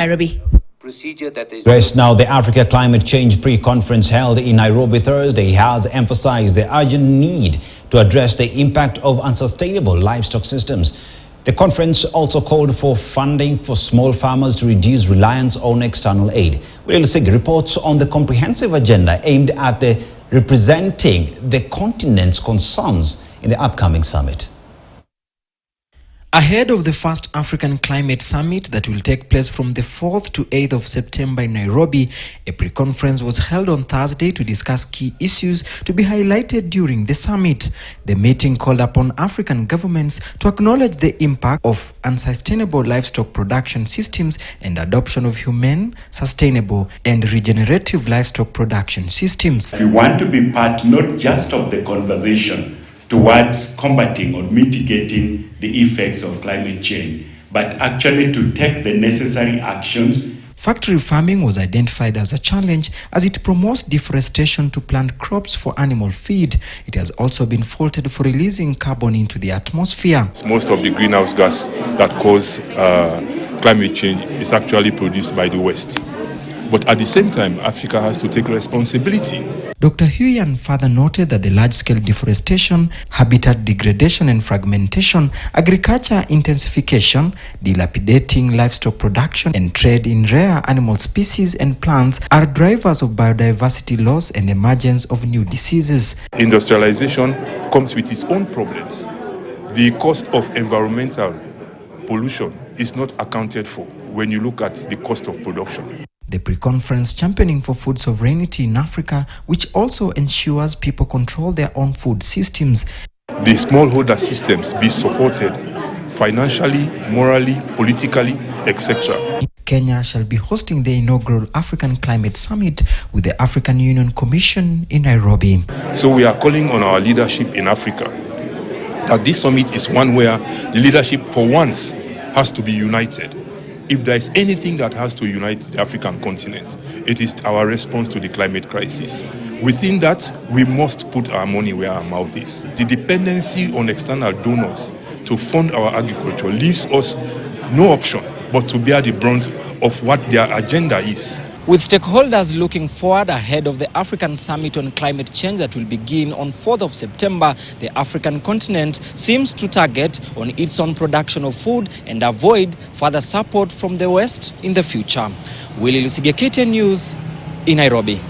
Nairobi. Right now, the Africa Climate Change Pre-Conference held in Nairobi Thursday has emphasized the urgent need to address the impact of unsustainable livestock systems. The conference also called for funding for small farmers to reduce reliance on external aid. Will Sig reports on the comprehensive agenda aimed at representing the continent's concerns in the upcoming summit. Ahead of the first African Climate Summit that will take place from the 4th to 8th of September in Nairobi, a pre-conference was held on Thursday to discuss key issues to be highlighted during the summit. The meeting called upon African governments to acknowledge the impact of unsustainable livestock production systems and adoption of humane, sustainable and regenerative livestock production systems. We want to be part not just of the conversation towards combating or mitigating the effects of climate change, but actually to take the necessary actions. Factory farming was identified as a challenge as it promotes deforestation to plant crops for animal feed. It has also been faulted for releasing carbon into the atmosphere. Most of the greenhouse gas that cause climate change is actually produced by the West. But at the same time, Africa has to take responsibility. Dr. Huyan further noted that the large-scale deforestation, habitat degradation and fragmentation, agriculture intensification, dilapidating livestock production and trade in rare animal species and plants are drivers of biodiversity loss and emergence of new diseases. Industrialization comes with its own problems. The cost of environmental pollution is not accounted for when you look at the cost of production. The pre-conference championing for food sovereignty in Africa, which also ensures people control their own food systems. The smallholder systems be supported financially, morally, politically, etc. Kenya shall be hosting the inaugural African Climate Summit with the African Union Commission in Nairobi. So we are calling on our leadership in Africa that this summit is one where the leadership for once has to be united. If there is anything that has to unite the African continent, it is our response to the climate crisis. Within that, we must put our money where our mouth is. The dependency on external donors to fund our agriculture leaves us no option but to bear the brunt of what their agenda is. With stakeholders looking forward ahead of the African Summit on Climate Change that will begin on 4th of September, the African continent seems to target on its own production of food and avoid further support from the West in the future. Willie Lusige, KTN News in Nairobi.